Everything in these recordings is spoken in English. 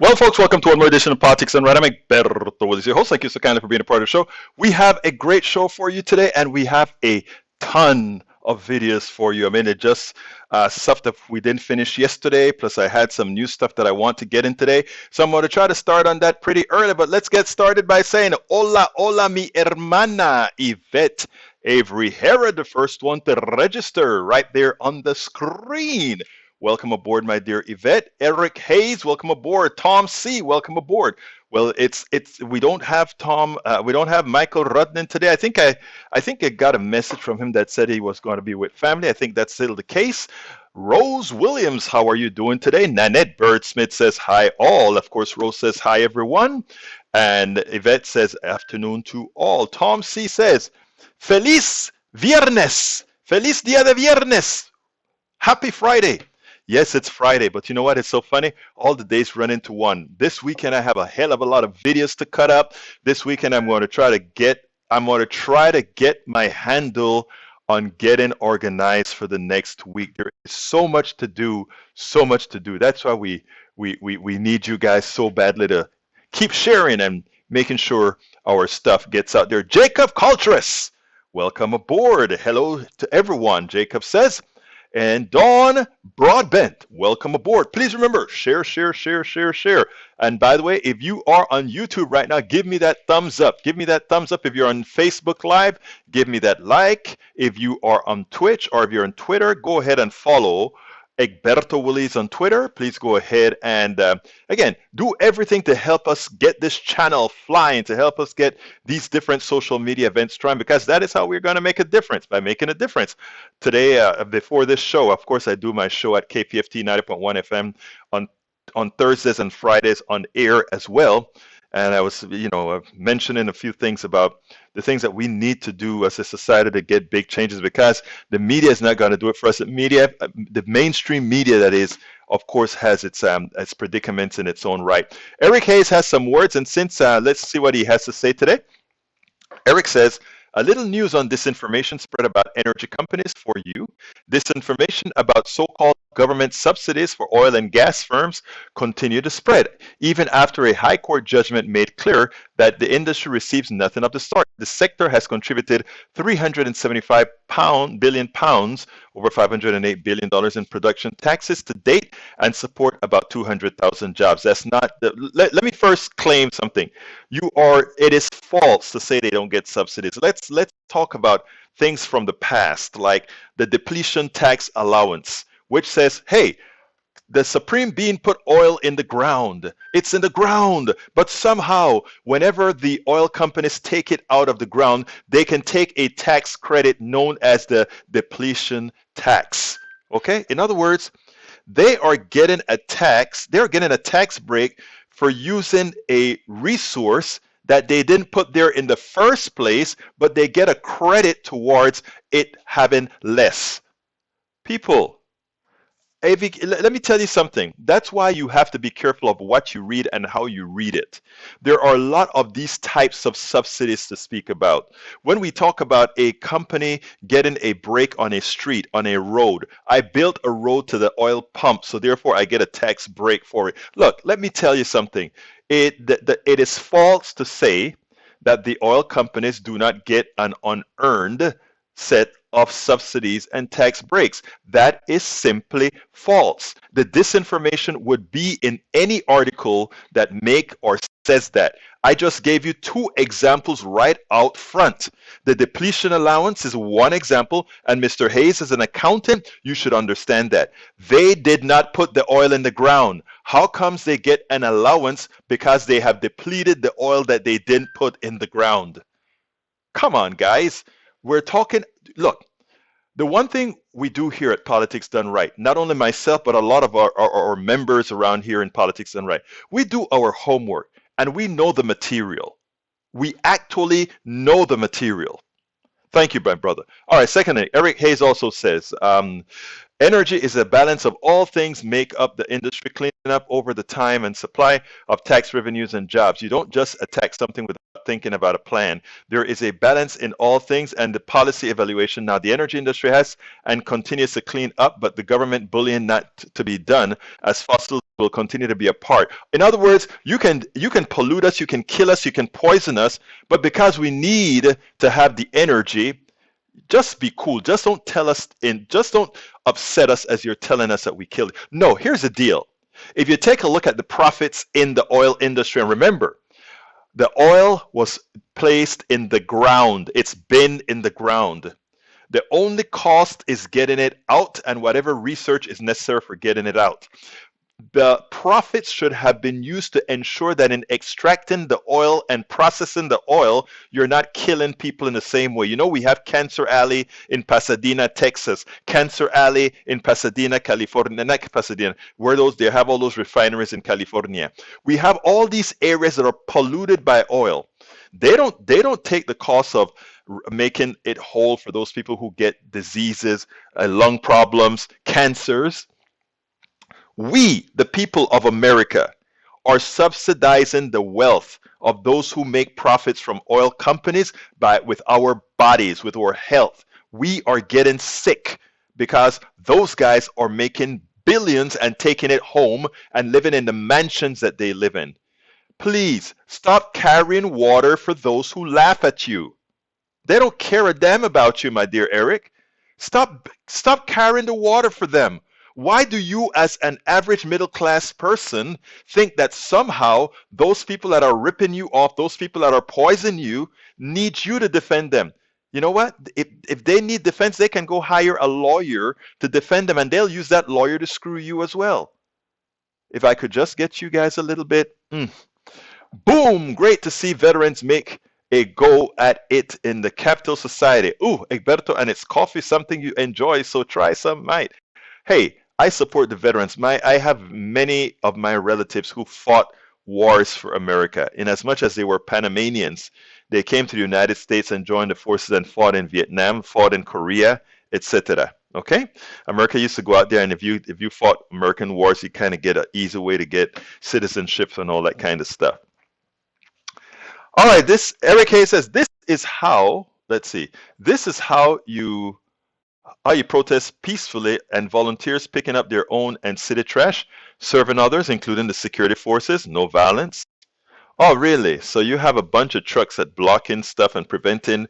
Well, folks, welcome to one more edition of Politics and Right. I'm Egberto with your host. Thank you so kindly for being a part of the show. We have a great show for you today, and we have a ton of videos for you. I mean, it just stuff that we didn't finish yesterday, plus I had some new stuff that I want to get in today. So I'm going to try to start on that pretty early, but let's get started by saying, hola, hola, mi hermana, Yvette Avery Herod, the first one to register right there on the screen. Welcome aboard, my dear Yvette. Eric Hayes, welcome aboard. Tom C, welcome aboard. Well, it's we don't have we don't have Michael Rudnan today. I think I got a message from him that said he was going to be with family. I think that's still the case. Rose Williams, how are you doing today? Nanette Birdsmith says hi all. Of course, Rose says hi everyone. And Yvette says afternoon to all. Tom C says, Feliz Viernes. Feliz Dia de Viernes. Happy Friday. Yes, it's Friday, but you know what? It's so funny. All the days run into one. This weekend I have a hell of a lot of videos to cut up. This weekend I'm going to try to get my handle on getting organized for the next week. There is so much to do, so much to do. That's why we need you guys so badly to keep sharing and making sure our stuff gets out there. Jacob Culturess, welcome aboard. Hello to everyone, Jacob says. And Dawn Broadbent, welcome aboard. Please remember, share, share, share, share, share. And by the way, if you are on YouTube right now, give me that thumbs up. Give me that thumbs up. If you're on Facebook Live, give me that like. If you are on Twitch or if you're on Twitter, go ahead and follow Egberto Willies on Twitter. Please go ahead and, again, do everything to help us get this channel flying, to help us get these different social media events trying, because that is how we're going to make a difference, by making a difference. Today, before this show, of course, I do my show at KPFT 90.1 FM on Thursdays and Fridays on air as well. And I was, mentioning a few things about the things that we need to do as a society to get big changes, because the media is not going to do it for us. The mainstream media, that is, of course, has its predicaments in its own right. Eric Hayes has some words, and since let's see what he has to say today. Eric says, a little news on disinformation spread about energy companies for you. Disinformation about so-called government subsidies for oil and gas firms continue to spread, even after a high court judgment made clear that the industry receives nothing of the sort. The sector has contributed 375 billion pounds, over $508 billion in production taxes to date, and support about 200,000 jobs. That's not let me first claim something. It is false to say they don't get subsidies. Let's talk about things from the past, like the depletion tax allowance, which says, hey, the Supreme Being put oil in the ground. It's in the ground. But somehow, whenever the oil companies take it out of the ground, they can take a tax credit known as the depletion tax. Okay? In other words, they're getting a tax break for using a resource that they didn't put there in the first place, but they get a credit towards it having less. People, let me tell you something. That's why you have to be careful of what you read and how you read it. There are a lot of these types of subsidies to speak about. When we talk about a company getting a break on a street, on a road, I built a road to the oil pump, so therefore I get a tax break for it. Look, let me tell you something. It is false to say that the oil companies do not get an unearned set of subsidies and tax breaks. That is simply false. The disinformation would be in any article that make or says that. I just gave you two examples right out front. The depletion allowance is one example, and Mr. Hayes, as an accountant, you should understand that. They did not put the oil in the ground. How comes they get an allowance? Because they have depleted the oil that they didn't put in the ground. Come on, guys. We're talking, look, the one thing we do here at Politics Done Right, not only myself, but a lot of our members around here in Politics Done Right, we do our homework and we know the material. We actually know the material. Thank you, my brother. All right, secondly, Eric Hayes also says, energy is a balance of all things make up the industry, cleaning up over the time and supply of tax revenues and jobs. You don't just attack something without thinking about a plan. There is a balance in all things, and the policy evaluation now the energy industry has and continues to clean up, but the government bullying not to be done, as fossils will continue to be a part. In other words, you can pollute us, you can kill us, you can poison us, but because we need to have the energy, just be cool. Just don't tell us just don't upset us as you're telling us that we killed. No, here's the deal. If you take a look at the profits in the oil industry, and remember, the oil was placed in the ground. It's been in the ground. The only cost is getting it out and whatever research is necessary for getting it out. The profits should have been used to ensure that in extracting the oil and processing the oil, you're not killing people in the same way. You know, we have Cancer Alley in Pasadena, Texas, Cancer Alley in Pasadena, California, not Pasadena, where they have all those refineries in California. We have all these areas that are polluted by oil. They don't take the cost of making it whole for those people who get diseases, lung problems, cancers. We, the people of America, are subsidizing the wealth of those who make profits from oil companies with our bodies, with our health. We are getting sick because those guys are making billions and taking it home and living in the mansions that they live in. Please stop carrying water for those who laugh at you. They don't care a damn about you, my dear Eric. Stop carrying the water for them. Why do you, as an average middle class person, think that somehow those people that are ripping you off, those people that are poisoning you, need you to defend them? You know what? If they need defense, they can go hire a lawyer to defend them, and they'll use that lawyer to screw you as well. If I could just get you guys a little bit. Boom! Great to see veterans make a go at it in the capital society. Ooh, Egberto, and it's coffee, something you enjoy, so try some, mate. Hey, I support the veterans. I have many of my relatives who fought wars for America. In as much as they were Panamanians, they came to the United States and joined the forces and fought in Vietnam, fought in Korea, etc. Okay? America used to go out there, and if you fought American wars, you kind of get an easy way to get citizenship and all that kind of stuff. All right, this Eric Hayes says this is how, let's see, this is how you protest peacefully, and volunteers picking up their own and city trash, serving others, including the security forces, no violence. Oh, really? So you have a bunch of trucks that blocking stuff and preventing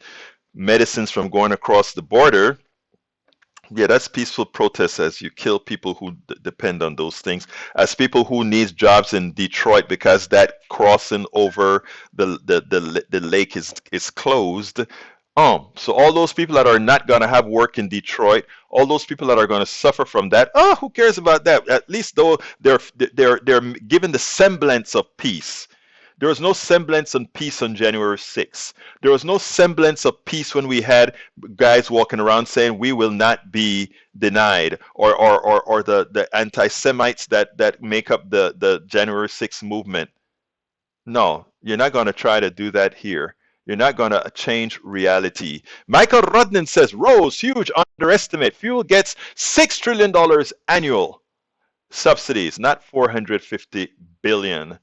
medicines from going across the border. Yeah, that's peaceful protest as you kill people who depend on those things. As people who need jobs in Detroit because that crossing over the lake is closed. So all those people that are not going to have work in Detroit, all those people that are going to suffer from that, who cares about that? At least though they're given the semblance of peace. There was no semblance of peace on January 6th. There was no semblance of peace when we had guys walking around saying we will not be denied, or the anti-Semites that make up the January 6th movement. No, you're not going to try to do that here. You're not going to change reality. Michael Rudnan says, Rose, huge underestimate. Fuel gets $6 trillion annual subsidies, not $450 billion.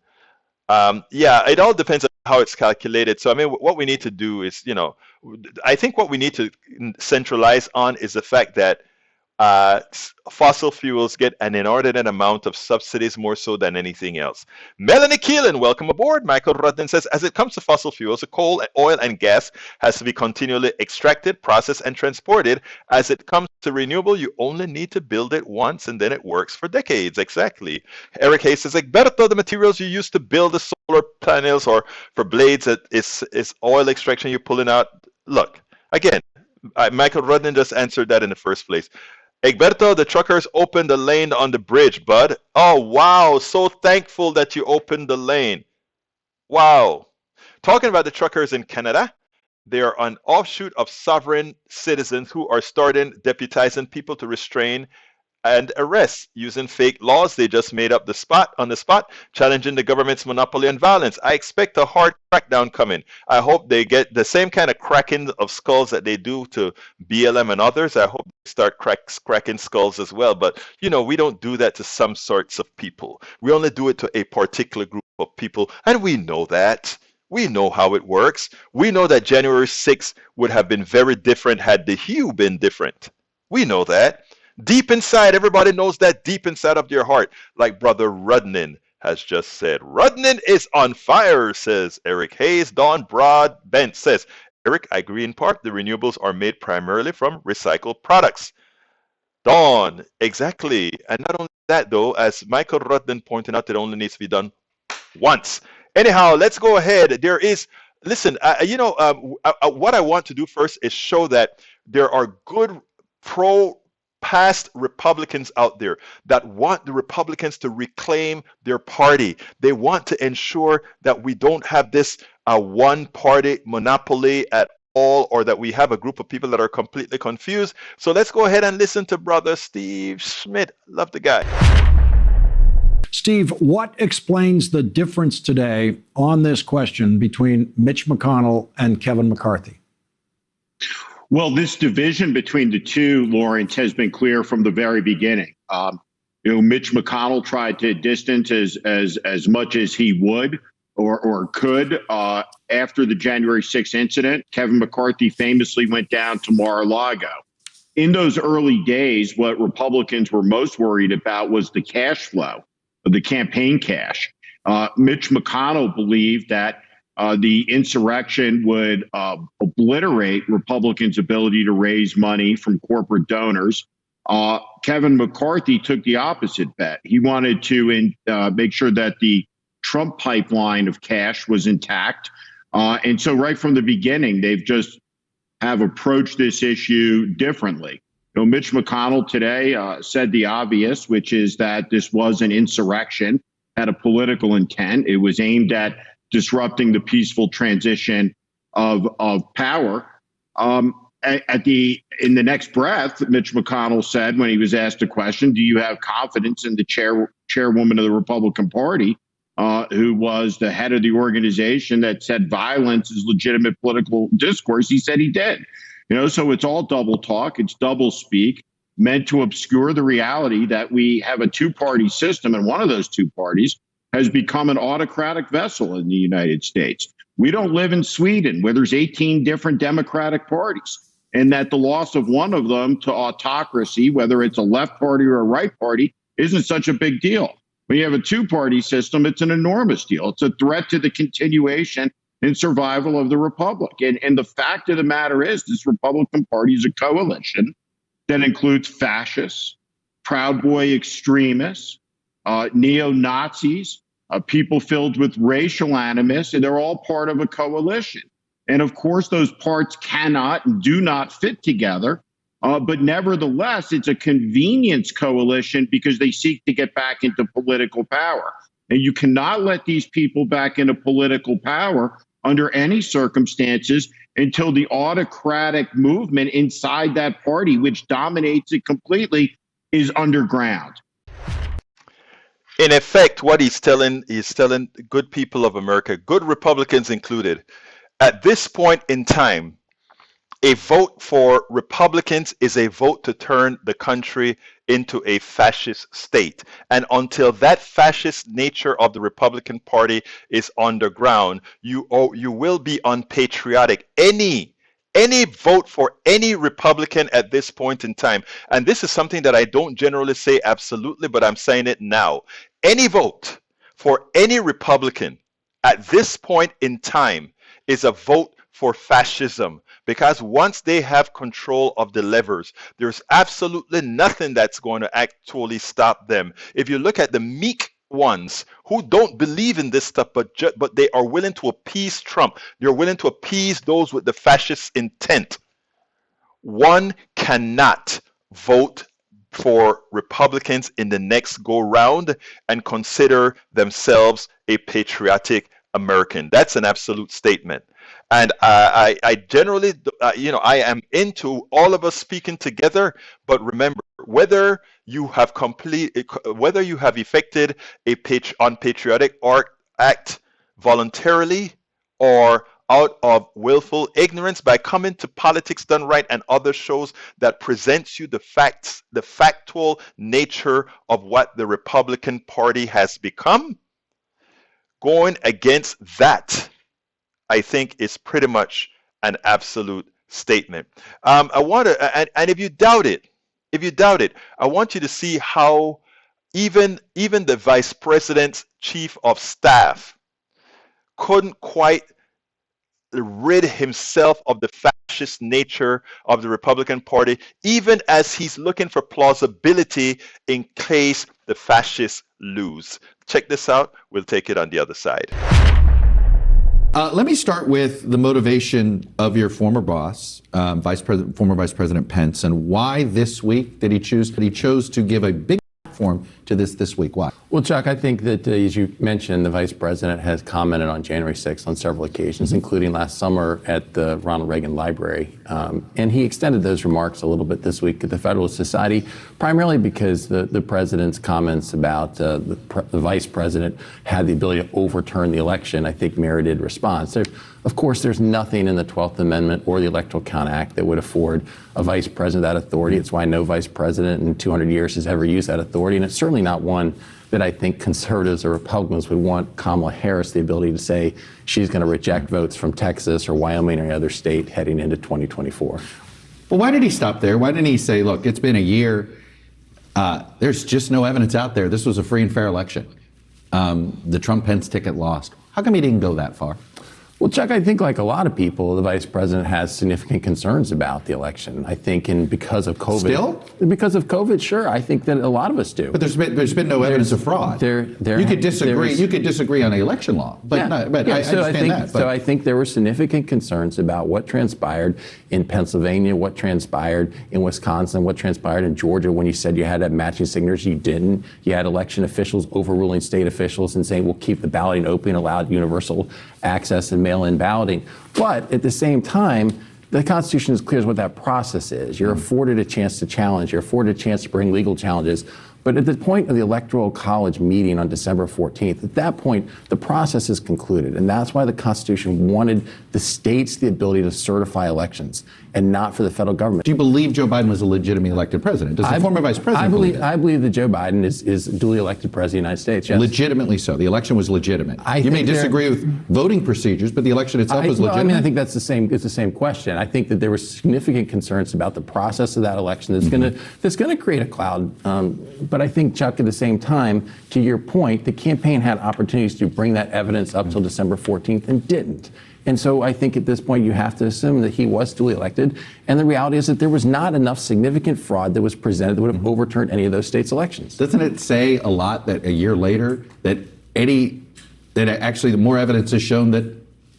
Yeah, it all depends on how it's calculated. So, I mean, what we need to do is, I think what we need to centralize on is the fact that fossil fuels get an inordinate amount of subsidies, more so than anything else. Melanie Keelan, welcome aboard. Michael Rudden says, as it comes to fossil fuels, the coal, oil, and gas has to be continually extracted, processed, and transported. As it comes to renewable, you only need to build it once, and then it works for decades. Exactly. Eric Hayes says, Egberto, the materials you use to build the solar panels or for blades is oil extraction you're pulling out. Look, again, Michael Rudden just answered that in the first place. Egberto, the truckers opened the lane on the bridge, bud. Oh, wow. So thankful that you opened the lane. Wow. Talking about the truckers in Canada, they are an offshoot of sovereign citizens who are starting deputizing people to restrain and arrest using fake laws they just made up on the spot, challenging the government's monopoly on violence. I expect a hard crackdown coming. I hope they get the same kind of cracking of skulls that they do to BLM and others. I hope they start cracking skulls as well. But, we don't do that to some sorts of people. We only do it to a particular group of people, and we know that. We know how it works. We know that January 6th would have been very different had the hue been different. We know that. Deep inside, everybody knows that deep inside of their heart. Like Brother Rudnin has just said. Rudnin is on fire, says Eric Hayes. Don Broadbent says, Eric, I agree in part. The renewables are made primarily from recycled products. Dawn, exactly. And not only that, though, as Michael Rudden pointed out, it only needs to be done once. Anyhow, let's go ahead. There is, listen, what I want to do first is show that there are good pro past Republicans out there that want the Republicans to reclaim their party. They want to ensure that we don't have this one party monopoly at all, or that we have a group of people that are completely confused. So let's go ahead and listen to Brother Steve Schmidt. Love the guy. Steve, what explains the difference today on this question between Mitch McConnell and Kevin McCarthy? Well, this division between the two, Lawrence, has been clear from the very beginning. Mitch McConnell tried to distance as much as he would or could after the January 6th incident. Kevin McCarthy famously went down to Mar-a-Lago. In those early days, what Republicans were most worried about was the cash flow, the campaign cash. Mitch McConnell believed that the insurrection would obliterate Republicans' ability to raise money from corporate donors. Kevin McCarthy took the opposite bet. He wanted to make sure that the Trump pipeline of cash was intact. And so right from the beginning, they've just have approached this issue differently. Mitch McConnell today said the obvious, which is that this was an insurrection, had a political intent. It was aimed at disrupting the peaceful transition of power. In the next breath, Mitch McConnell said, when he was asked a question, do you have confidence in the chairwoman of the Republican Party, who was the head of the organization that said violence is legitimate political discourse? He said he did. So it's all double talk. It's double speak meant to obscure the reality that we have a two-party system, and one of those two parties has become an autocratic vessel in the United States. We don't live in Sweden, where there's 18 different Democratic parties, and that the loss of one of them to autocracy, whether it's a left party or a right party, isn't such a big deal. When you have a two-party system, it's an enormous deal. It's a threat to the continuation and survival of the republic. And the fact of the matter is, this Republican Party is a coalition that includes fascists, Proud Boy extremists, neo-Nazis, people filled with racial animus, and they're all part of a coalition. And of course, those parts cannot and do not fit together. But nevertheless, it's a convenience coalition because they seek to get back into political power. And you cannot let these people back into political power under any circumstances until the autocratic movement inside that party, which dominates it completely, is underground. In effect, what he's telling good people of America, good Republicans included, at this point in time, a vote for Republicans is a vote to turn the country into a fascist state. And until that fascist nature of the Republican Party is underground, you will be unpatriotic. Any vote for any Republican at this point in time, and this is something that I don't generally say absolutely, but I'm saying it now. Any vote for any Republican at this point in time is a vote for fascism, because once they have control of the levers, there's absolutely nothing that's going to actually stop them. If you look at the meek ones who don't believe in this stuff, but they are willing to appease Trump, they're willing to appease those with the fascist intent. One cannot vote for Republicans in the next go round and consider themselves a patriotic American. That's an absolute statement. And I generally, I am into all of us speaking together. But remember, whether you have effected a unpatriotic act voluntarily or out of willful ignorance by coming to Politics Done Right and other shows that presents you the facts, the factual nature of what the Republican Party has become, going against that I think is pretty much an absolute statement. I want to, and if you doubt it, I want you to see how even the vice president's chief of staff couldn't quite rid himself of the fascist nature of the Republican Party, even as he's looking for plausibility in case the fascists lose. Check this out. We'll take it on the other side. Let me start with the motivation of your former boss, former Vice President Pence, and why this week did he choose? He chose to give a big platform to this week. Why? Well, Chuck, I think that, as you mentioned, the vice president has commented on January 6th on several occasions, including last summer at the Ronald Reagan Library. And he extended those remarks a little bit this week at the Federalist Society, primarily because the president's comments about the vice president had the ability to overturn the election, I think, merited response. Of course, there's nothing in the 12th Amendment or the Electoral Count Act that would afford a vice president that authority. It's why no vice president in 200 years has ever used that authority, and it's certainly not one that I think conservatives or Republicans would want Kamala Harris the ability to say she's going to reject votes from Texas or Wyoming or any other state heading into 2024. Well, why did he stop there? Why didn't he say, look, it's been a year. There's just no evidence out there. This was a free and fair election. The Trump-Pence ticket lost. How come he didn't go that far? Well, Chuck, I think like a lot of people, the vice president has significant concerns about the election. I think, and because of COVID. Still? Because of COVID, sure. I think that a lot of us do. But there's been no evidence of fraud. You could disagree on the election law, but yeah. I understand that. So I think there were significant concerns about what transpired in Pennsylvania, what transpired in Wisconsin, what transpired in Georgia when you said you had to have matching signatures. You didn't. You had election officials overruling state officials and saying we'll keep the balloting open, allowed universal access and mail-in balloting. But at the same time, the Constitution is clear as what that process is. You're afforded a chance to challenge. You're afforded a chance to bring legal challenges. But at the point of the Electoral College meeting on December 14th, at that point, the process is concluded. And that's why the Constitution wanted the states the ability to certify elections and not for the federal government. Do you believe Joe Biden was a legitimately elected president? Does the former vice president believe that? I believe that Joe Biden is duly elected president of the United States, yes. Legitimately so. The election was legitimate. You may disagree with voting procedures, but the election itself was legitimate. I mean, I think that's the same question. I think that there were significant concerns about the process of that election that's going to create a cloud. But I think, Chuck, at the same time, to your point, the campaign had opportunities to bring that evidence up till December 14th and didn't. And so I think at this point you have to assume that he was duly elected. And the reality is that there was not enough significant fraud that was presented that would have overturned any of those states' elections. Doesn't it say a lot that a year later that actually the more evidence has shown that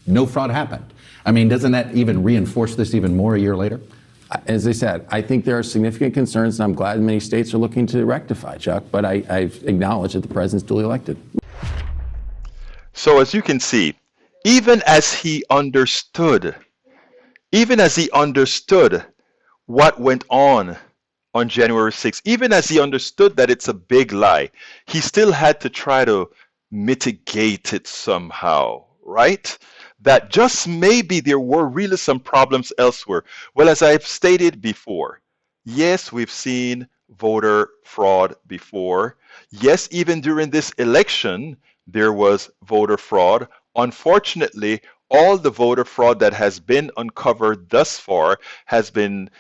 no fraud happened? I mean, doesn't that even reinforce this even more a year later? As I said, I think there are significant concerns, and I'm glad many states are looking to rectify, Chuck, but I acknowledge that the president's duly elected. So as you can see, even as he understood what went on January 6th, even as he understood that it's a big lie, he still had to try to mitigate it somehow, right? That just maybe there were really some problems elsewhere. Well, as I've stated before, yes, we've seen voter fraud before. Yes, even during this election, there was voter fraud. Unfortunately, all the voter fraud that has been uncovered thus far has been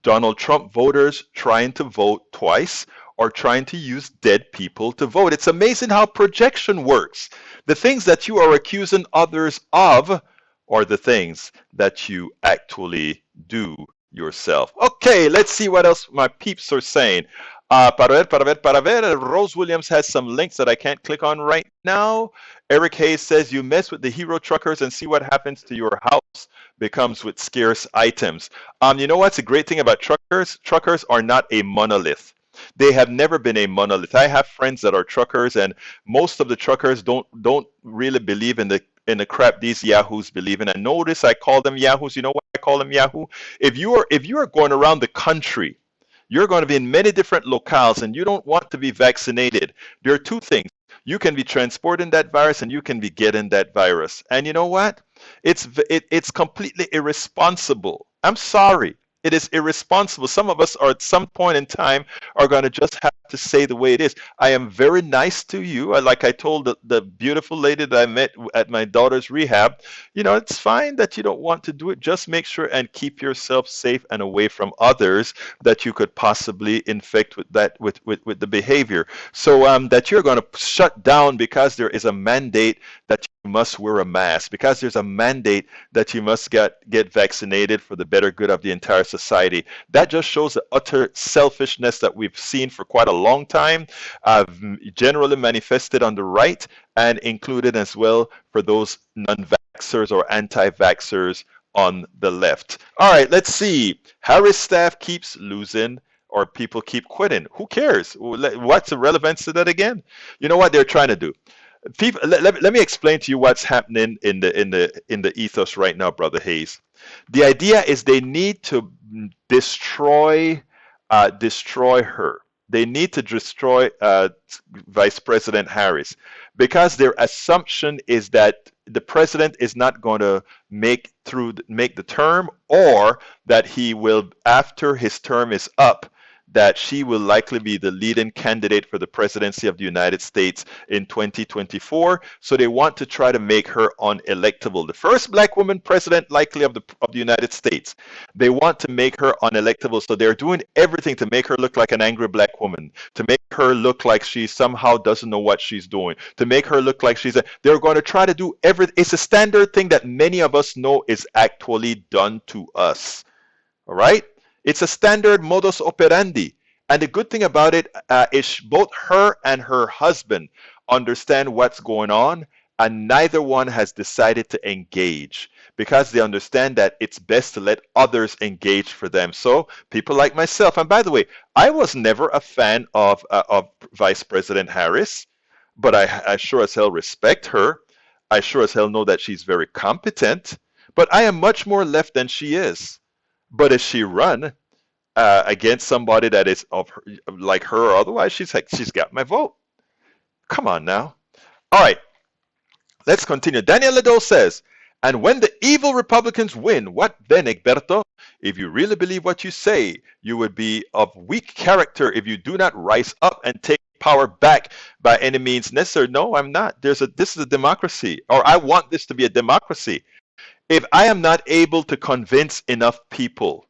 Donald Trump voters trying to vote twice or trying to use dead people to vote. It's amazing how projection works. The things that you are accusing others of are the things that you actually do yourself. Okay, let's see what else my peeps are saying. Para ver. Rose Williams has some links that I can't click on right now. Eric Hayes says, you mess with the hero truckers and see what happens to your house becomes with scarce items. You know what's a great thing about truckers? Truckers are not a monolith. They have never been a monolith. I have friends that are truckers, and most of the truckers don't really believe in the crap these yahoos believe in. And notice I call them yahoos. You know why I call them yahoo? If you are going around the country, you're going to be in many different locales and you don't want to be vaccinated. There are two things. You can be transporting that virus and you can be getting that virus. And you know what? It's completely irresponsible. I'm sorry. It is irresponsible. Some of us are at some point in time are going to just have to say the way it is. I am very nice to you. Like I told the beautiful lady that I met at my daughter's rehab, it's fine that you don't want to do it. Just make sure and keep yourself safe and away from others that you could possibly infect with that with the behavior. So that you're going to shut down because there is a mandate that you must wear a mask, because there's a mandate that you must get vaccinated for the better good of the entire society. That just shows the utter selfishness that we've seen for quite a long time, generally manifested on the right and included as well for those non-vaxxers or anti-vaxxers on the left. All right, let's see. Harris staff keeps losing or people keep quitting. Who cares? What's the relevance to that again? You know what they're trying to do? People, let me explain to you what's happening in the ethos right now, Brother Hayes. The idea is they need to destroy her. They need to destroy Vice President Harris because their assumption is that the president is not going to make the term, or that he will, after his term is up, that she will likely be the leading candidate for the presidency of the United States in 2024. So they want to try to make her unelectable. The first black woman president likely of the United States. They want to make her unelectable. So they're doing everything to make her look like an angry black woman, to make her look like she somehow doesn't know what she's doing, to make her look like they're going to try to do everything. It's a standard thing that many of us know is actually done to us. All right? It's a standard modus operandi. And the good thing about it is both her and her husband understand what's going on, and neither one has decided to engage because they understand that it's best to let others engage for them. So people like myself, and by the way, I was never a fan of Vice President Harris, but I sure as hell respect her. I sure as hell know that she's very competent, but I am much more left than she is. But if she run against somebody that is like her or otherwise, she's got my vote. Come on now. All right, let's continue. Daniel Ledo says, and when the evil Republicans win, what then, Egberto? If you really believe what you say, you would be of weak character if you do not rise up and take power back by any means necessary. No, I'm not. This is a democracy, or I want this to be a democracy. If I am not able to convince enough people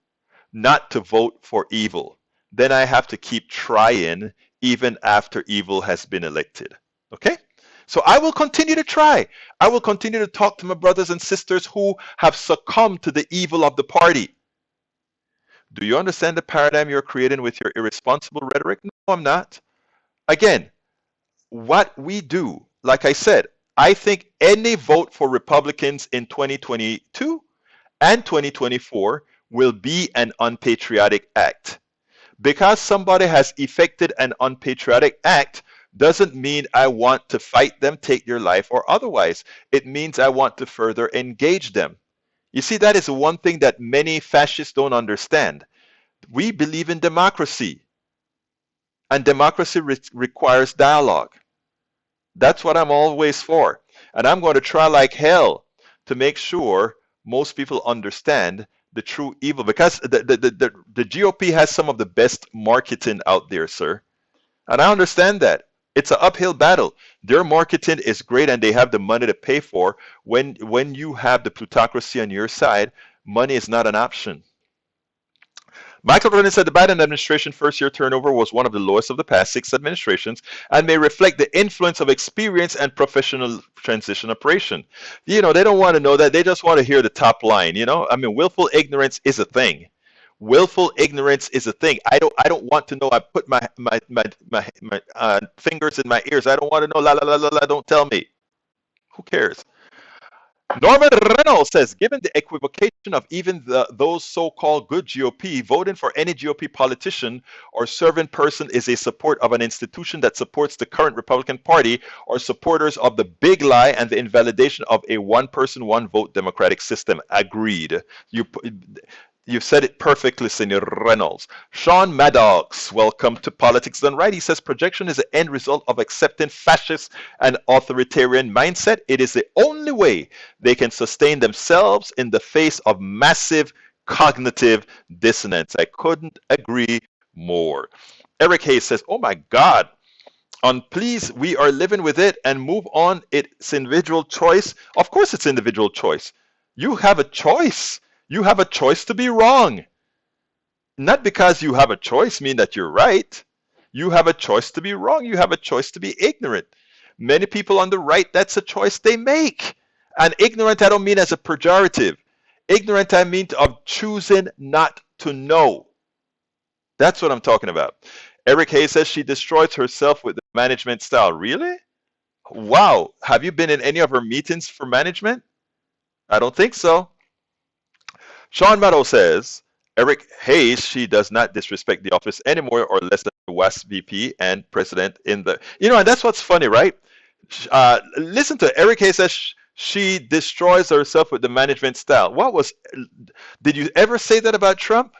not to vote for evil, then I have to keep trying even after evil has been elected. Okay? So I will continue to try. I will continue to talk to my brothers and sisters who have succumbed to the evil of the party. Do you understand the paradigm you're creating with your irresponsible rhetoric? No, I'm not. Again, what we do, like I said, I think any vote for Republicans in 2022 and 2024 will be an unpatriotic act. Because somebody has effected an unpatriotic act doesn't mean I want to fight them, take their life, or otherwise. It means I want to further engage them. You see, that is one thing that many fascists don't understand. We believe in democracy, and democracy requires dialogue. That's what I'm always for. And I'm going to try like hell to make sure most people understand the true evil, because the GOP has some of the best marketing out there, sir. And I understand that. It's an uphill battle. Their marketing is great and they have the money to pay for. When you have the plutocracy on your side, money is not an option. Michael Brennan said the Biden administration first-year turnover was one of the lowest of the past 6 administrations and may reflect the influence of experience and professional transition operation. They don't want to know that. They just want to hear the top line. I mean, willful ignorance is a thing. Willful ignorance is a thing. I don't want to know. I put my fingers in my ears. I don't want to know. La la la la la. Don't tell me. Who cares? Norman Reynolds says, given the equivocation of even those so-called good GOP, voting for any GOP politician or serving person is a support of an institution that supports the current Republican Party or supporters of the big lie and the invalidation of a one-person, one-vote democratic system. Agreed. You've said it perfectly, Senor Reynolds. Sean Maddox, welcome to Politics Done Right. He says projection is the end result of accepting fascist and authoritarian mindset. It is the only way they can sustain themselves in the face of massive cognitive dissonance. I couldn't agree more. Eric Hayes says, oh my God, please, we are living with it and move on. It's individual choice. Of course, it's individual choice. You have a choice. You have a choice to be wrong. Not because you have a choice mean that you're right. You have a choice to be wrong. You have a choice to be ignorant. Many people on the right, that's a choice they make. And ignorant, I don't mean as a pejorative. Ignorant, I mean of choosing not to know. That's what I'm talking about. Eric Hayes says she destroys herself with the management style. Really? Wow. Have you been in any of her meetings for management? I don't think so. Sean Meadow says, Eric Hayes, she does not disrespect the office anymore or less than the WASP VP and president in the... and that's what's funny, right? Listen to Eric Hayes says she destroys herself with the management style. Did you ever say that about Trump?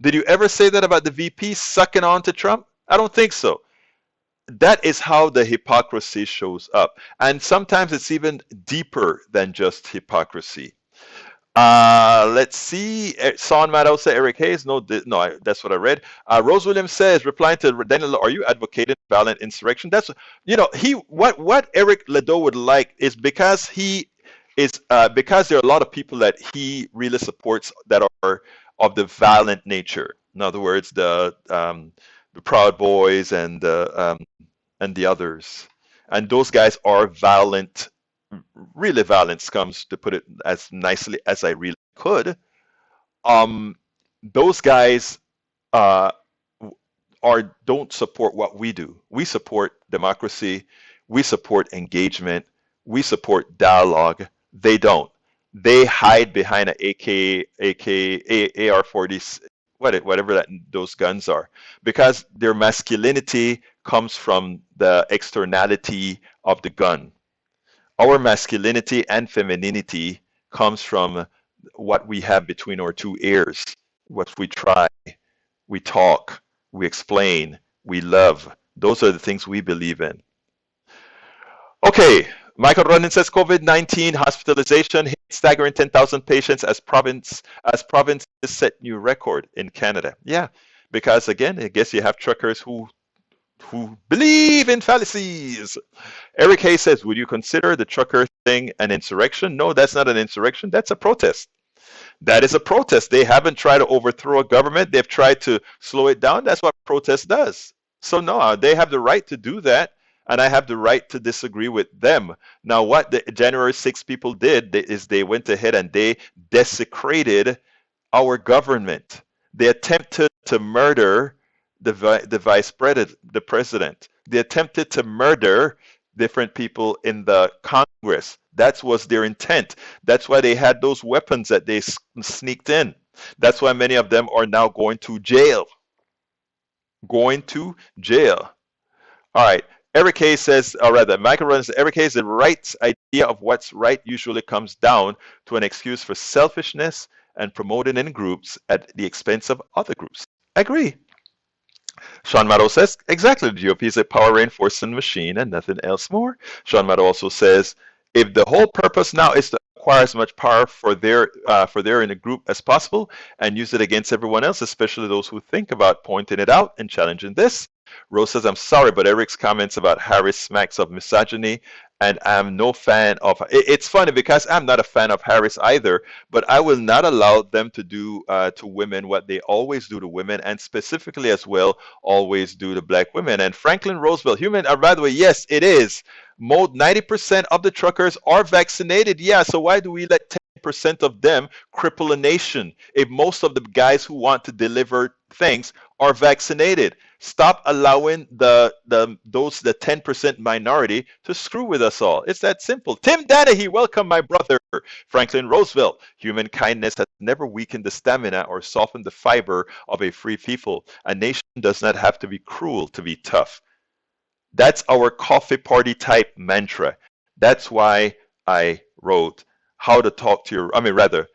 Did you ever say that about the VP sucking on to Trump? I don't think so. That is how the hypocrisy shows up. And sometimes it's even deeper than just hypocrisy. Let's see. Son Maddow said Eric Hayes. No, that's what I read. Rose Williams says, replying to Daniel, are you advocating violent insurrection? That's what Eric Ledo would like is because because there are a lot of people that he really supports that are of the violent nature. In other words, the Proud Boys and the others, and those guys are violent. Really violent scums, to put it as nicely as I really could. Those guys don't support what we do. We support democracy. We support engagement. We support dialogue. They don't. They hide behind an AR-40, whatever those guns are, because their masculinity comes from the externality of the gun. Our masculinity and femininity comes from what we have between our two ears, what we try, we talk, we explain, we love. Those are the things we believe in. Okay, Michael Ronan says COVID-19 hospitalization hit staggering 10,000 patients as provinces set new record in Canada. Yeah, because again, I guess you have truckers who believe in fallacies. Eric Hayes says, would you consider the trucker thing an insurrection? No, that's not an insurrection. That's a protest. That is a protest. They haven't tried to overthrow a government. They've tried to slow it down. That's what protest does. So no, they have the right to do that, and I have the right to disagree with them. Now, what the January 6 people did is they went ahead and they desecrated our government. They attempted to murder the president. They attempted to murder different people in the Congress. That was their intent. That's why they had those weapons that they sneaked in. That's why many of them are now going to jail. Going to jail. All right. Eric Hayes says, or rather, Michael runs. Eric Hayes, the right's idea of what's right usually comes down to an excuse for selfishness and promoting in groups at the expense of other groups. I agree. Sean Maddow says, exactly, the GOP is a power reinforcing machine and nothing else more. Sean Maddow also says, if the whole purpose now is to acquire as much power for their in a group as possible and use it against everyone else, especially those who think about pointing it out and challenging this. Rose says, I'm sorry, but Eric's comments about Harris smacks of misogyny, and I'm no fan of... It's funny because I'm not a fan of Harris either, but I will not allow them to do to women what they always do to women, and specifically as well, always do to black women. And Franklin Roosevelt, by the way, yes, it is. 90% of the truckers are vaccinated. Yeah, so why do we let 10% of them cripple a nation if most of the guys who want to deliver things are vaccinated? Stop allowing the 10% minority to screw with us all. It's that simple. Tim Danahy, welcome, my brother. Franklin Roosevelt, human kindness has never weakened the stamina or softened the fiber of a free people. A nation does not have to be cruel to be tough. That's our coffee party type mantra. That's why I wrote how to talk to your,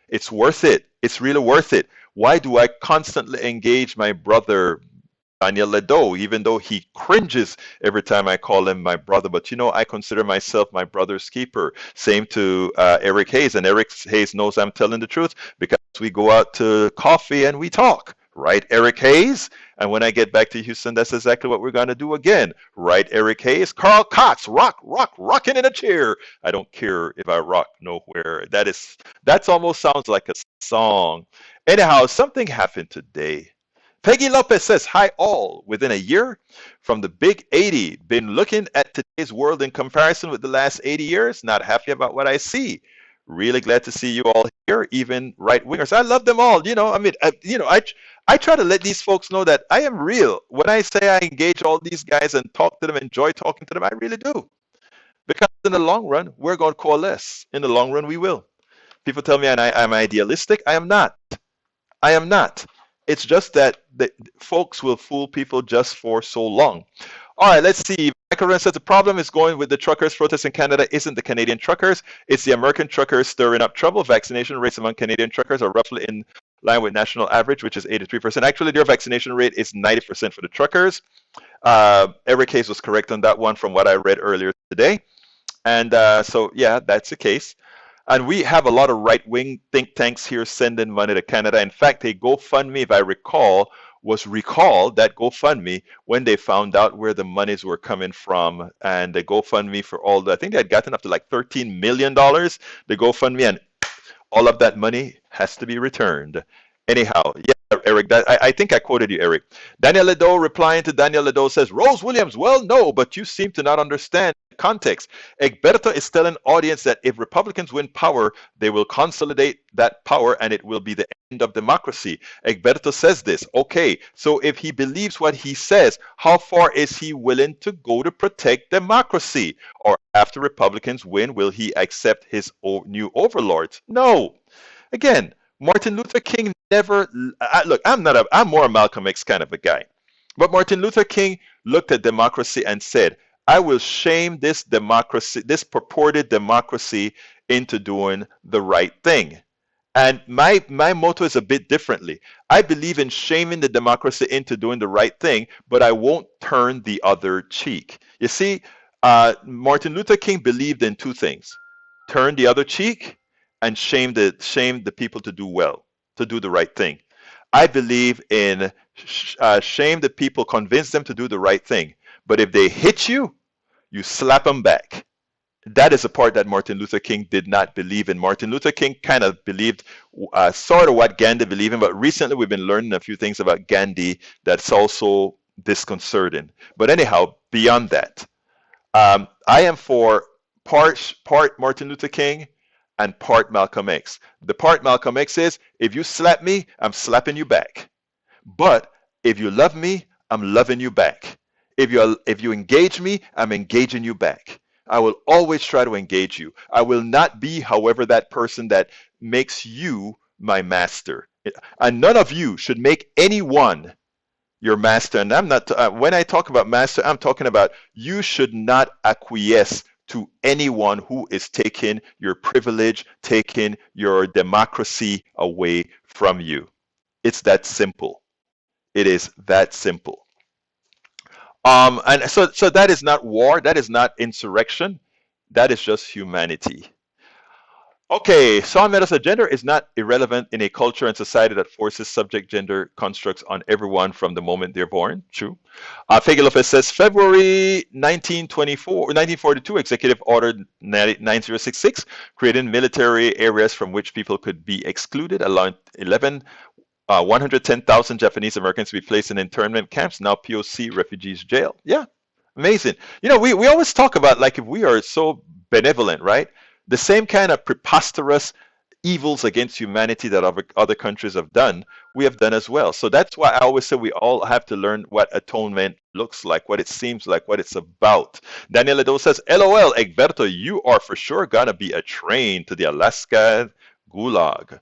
it's worth it. It's really worth it. Why do I constantly engage my brother Daniel Ledo, even though he cringes every time I call him my brother. But I consider myself my brother's keeper. Same to Eric Hayes. And Eric Hayes knows I'm telling the truth because we go out to coffee and we talk. Right, Eric Hayes? And when I get back to Houston, that's exactly what we're going to do again. Right, Eric Hayes? Carl Cox, rocking in a chair. I don't care if I rock nowhere. That's almost sounds like a song. Anyhow, something happened today. Peggy Lopez says, hi all. Within a year from the big 80, been looking at today's world in comparison with the last 80 years. Not happy about what I see. Really glad to see you all here, even right wingers. I love them all. I try to let these folks know that I am real. When I say I engage all these guys and talk to them, enjoy talking to them, I really do. Because in the long run, we're going to coalesce. In the long run, we will. People tell me I'm idealistic. I am not. I am not. It's just that the folks will fool people just for so long. All right, let's see. Michael Ren says the problem is going with the truckers' protest in Canada isn't the Canadian truckers. It's the American truckers stirring up trouble. Vaccination rates among Canadian truckers are roughly in line with national average, which is 83%. Actually, their vaccination rate is 90% for the truckers. Eric Hayes was correct on that one from what I read earlier today. And so, yeah, that's the case. And we have a lot of right-wing think tanks here sending money to Canada. In fact, a GoFundMe, if I recall, was recalled, that GoFundMe, when they found out where the monies were coming from. And the GoFundMe for all I think they had gotten up to like $13 million, the GoFundMe, and all of that money has to be returned. Anyhow, yeah, Eric, I think I quoted you, Eric. Daniel Ledo replying to Daniel Ledo says, Rose Williams, well, no, but you seem to not understand context. Egberto is telling audience that if Republicans win power, they will consolidate that power and it will be the end of democracy. Egberto says this. Okay, so if he believes what he says, how far is he willing to go to protect democracy? Or after Republicans win, will he accept his new overlords? No. Again, Martin Luther King never, look, I'm more a Malcolm X kind of a guy. But Martin Luther King looked at democracy and said, I will shame this democracy, this purported democracy, into doing the right thing. And my motto is a bit differently. I believe in shaming the democracy into doing the right thing, but I won't turn the other cheek. You see, Martin Luther King believed in two things: turn the other cheek and shame the people to do well, to do the right thing. I believe in shame the people, convince them to do the right thing. But if they hit you, you slap them back. That is a part that Martin Luther King did not believe in. Martin Luther King kind of believed sort of what Gandhi believed in, but recently we've been learning a few things about Gandhi that's also disconcerting. But anyhow, beyond that, I am for part Martin Luther King and part Malcolm X. The part Malcolm X is, if you slap me, I'm slapping you back. But if you love me, I'm loving you back. If you engage me, I'm engaging you back. I will always try to engage you. I will not be, however, that person that makes you my master. And none of you should make anyone your master. And I'm not, when I talk about master, I'm talking about you should not acquiesce to anyone who is taking your privilege, taking your democracy away from you. It's that simple. It is that simple. And so that is not war. That is not insurrection. That is just humanity. Okay, Sean Meadows said gender is not irrelevant in a culture and society that forces subject gender constructs on everyone from the moment they're born. True. Fege Lopez says February 1942 Executive Order 9066 creating military areas from which people could be excluded, allowing 110,000 Japanese Americans to be placed in internment camps, now POC refugees jail. Yeah, amazing. We always talk about like if we are so benevolent, right? The same kind of preposterous evils against humanity that other countries have done, we have done as well. So that's why I always say we all have to learn what atonement looks like, what it seems like, what it's about. Daniel Edo says, LOL, Egberto, you are for sure gonna be a train to the Alaska gulag.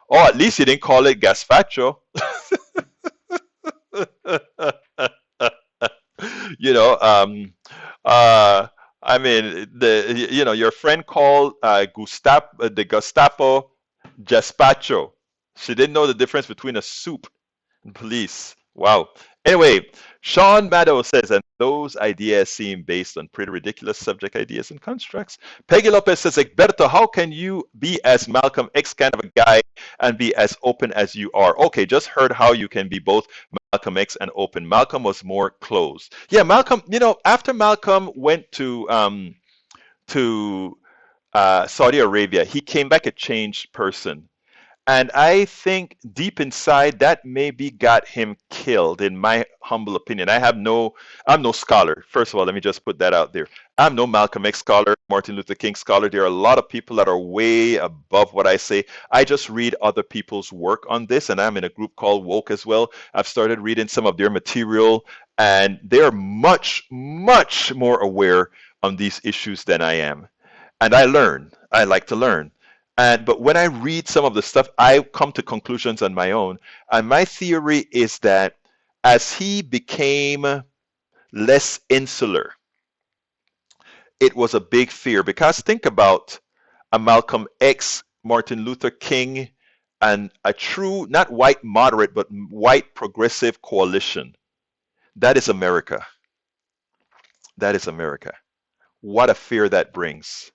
Oh, at least you didn't call it gazpacho. I mean, your friend called the Gestapo gazpacho. She didn't know the difference between a soup and police. Wow. Anyway, Sean Maddow says, and those ideas seem based on pretty ridiculous subject ideas and constructs. Peggy Lopez says, Egberto, how can you be as Malcolm X kind of a guy and be as open as you are? Okay, just heard how you can be both Malcolm X and open. Malcolm was more closed. Yeah, Malcolm, after Malcolm went to Saudi Arabia, he came back a changed person. And I think deep inside that maybe got him killed, in my humble opinion. I'm no scholar. First of all, let me just put that out there. I'm no Malcolm X scholar, Martin Luther King scholar. There are a lot of people that are way above what I say. I just read other people's work on this, and I'm in a group called Woke as well. I've started reading some of their material, and they're much, much more aware on these issues than I am. And I learn. I like to learn. But when I read some of the stuff, I come to conclusions on my own. And my theory is that as he became less insular, it was a big fear. Because think about a Malcolm X, Martin Luther King, and a true, not white moderate, but white progressive coalition. That is America. That is America. What a fear that brings.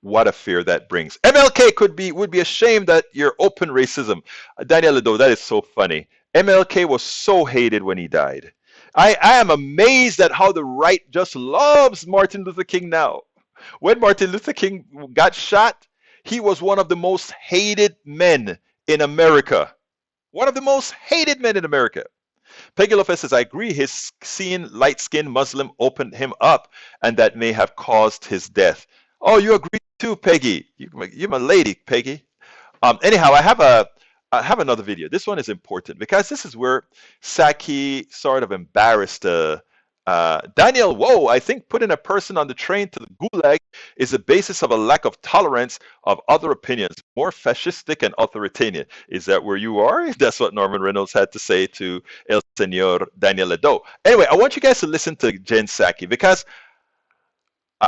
What a fear that brings. MLK would be ashamed that you're open racism. Daniel Ledo, that is so funny. MLK was so hated when he died. I am amazed at how the right just loves Martin Luther King now. When Martin Luther King got shot, he was one of the most hated men in America. One of the most hated men in America. Peggy Lopez says, I agree, his seeing light-skinned Muslim opened him up, and that may have caused his death. Oh, you agree too, Peggy. You're my lady, Peggy. Anyhow, I have another video. This one is important because this is where Psaki sort of embarrassed Daniel. Whoa, I think putting a person on the train to the gulag is the basis of a lack of tolerance of other opinions, more fascistic and authoritarian. Is that where you are? That's what Norman Reynolds had to say to El Señor Daniel Ledo. Anyway, I want you guys to listen to Jen Psaki because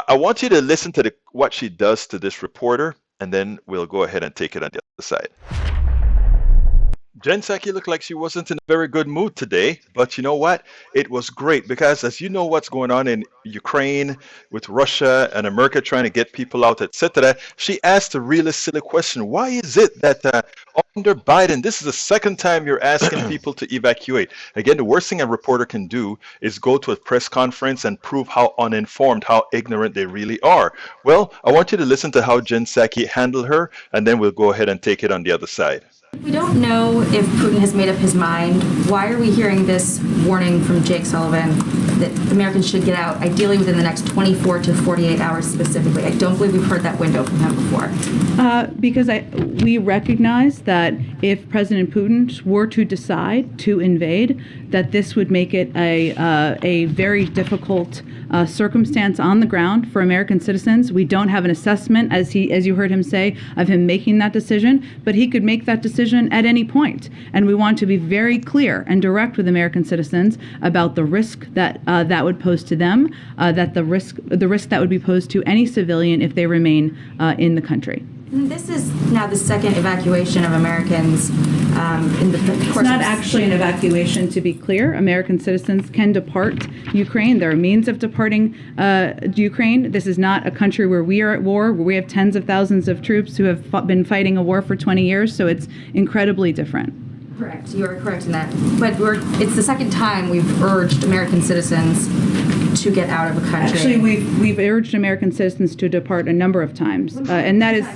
I want you to listen to what she does to this reporter, and then we'll go ahead and take it on the other side. Jen Psaki looked like she wasn't in a very good mood today, but you know what? It was great because as you know what's going on in Ukraine with Russia and America trying to get people out, etc., she asked a really silly question. Why is it that under Biden, this is the second time you're asking people to evacuate? Again, the worst thing a reporter can do is go to a press conference and prove how uninformed, how ignorant they really are. Well, I want you to listen to how Jen Psaki handled her, and then we'll go ahead and take it on the other side. We don't know if Putin has made up his mind. Why are we hearing this warning from Jake Sullivan that Americans should get out, ideally within the next 24 to 48 hours specifically? I don't believe we've heard that window from him before. Because we recognize that if President Putin were to decide to invade, that this would make it a very difficult circumstance on the ground for American citizens. We don't have an assessment, as you heard him say, of him making that decision, but he could make that decision at any point. And we want to be very clear and direct with American citizens about the risk that that would pose to them, that the risk that would be posed to any civilian if they remain in the country. And this is now the second evacuation of Americans in the course It's not actually an evacuation, to be clear. American citizens can depart Ukraine. There are means of departing Ukraine. This is not a country where we are at war, where we have tens of thousands of troops who have been fighting a war for 20 years, so it's incredibly different. Correct. You are correct in that. But it's the second time we've urged American citizens to get out of a country. Actually, we've urged American citizens to depart a number of times, and that is.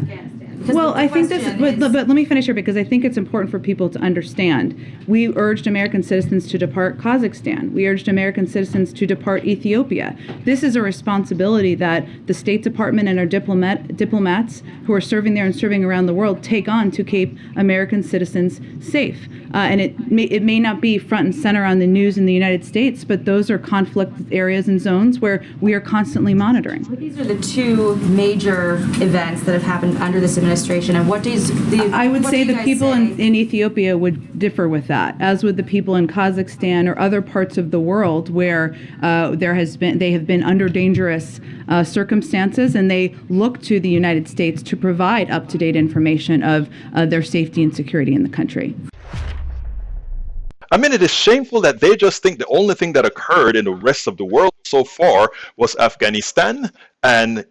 Well, I think this, but let me finish here because I think it's important for people to understand. We urged American citizens to depart Kazakhstan. We urged American citizens to depart Ethiopia. This is a responsibility that the State Department and our diplomats who are serving there and serving around the world take on to keep American citizens safe. And it may not be front and center on the news in the United States, but those are conflict areas and zones where we are constantly monitoring. These are the two major events that have happened under this administration. And what does the I would say the people in Ethiopia would differ with that, as would the people in Kazakhstan or other parts of the world where they have been under dangerous circumstances, and they look to the United States to provide up-to-date information of their safety and security in the country. I mean, it is shameful that they just think the only thing that occurred in the rest of the world so far was Afghanistan and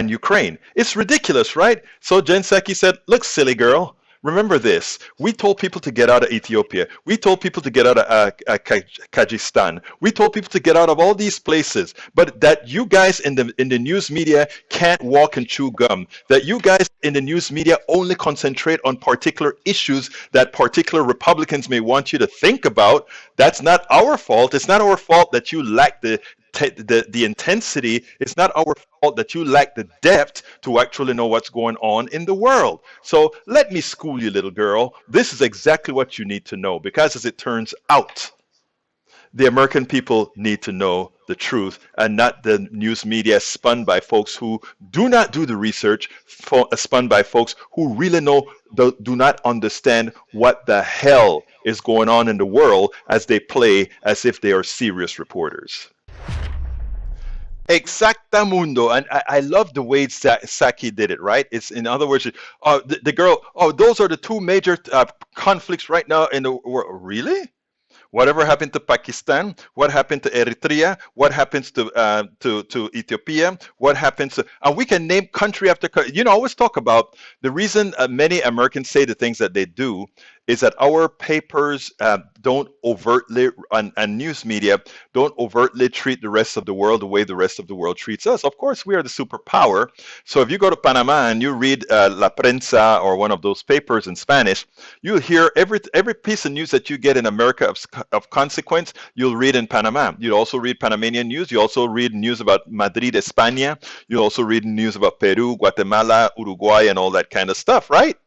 Ukraine. It's ridiculous, right? So Jen Psaki said, "Look, silly girl. Remember this. We told people to get out of Ethiopia. We told people to get out of Kyrgyzstan. We told people to get out of all these places. But that you guys in the news media can't walk and chew gum. That you guys in the news media only concentrate on particular issues that particular Republicans may want you to think about. That's not our fault. It's not our fault that you lack the intensity. It's not our fault that you lack the depth to actually know what's going on in the world. So let me school you, little girl. This is exactly what you need to know, because as it turns out, the American people need to know the truth, and not the news media spun by folks who do not do the research, spun by folks who really do not understand what the hell is going on in the world, as they play as if they are serious reporters. Exactamundo, and I love the way Psaki did it. Right? It's, in other words, the girl. Oh, those are the two major conflicts right now in the world. Really? Whatever happened to Pakistan? What happened to Eritrea? What happens to Ethiopia? What happens to, and we can name country after country. I always talk about the reason many Americans say the things that they do is that our papers don't overtly, and news media don't overtly treat the rest of the world the way the rest of the world treats us. Of course, we are the superpower. So if you go to Panama and you read La Prensa or one of those papers in Spanish, you'll hear every piece of news that you get in America of consequence, you'll read in Panama. You'll also read Panamanian news. You also read news about Madrid, España. You'll also read news about Peru, Guatemala, Uruguay, and all that kind of stuff, right?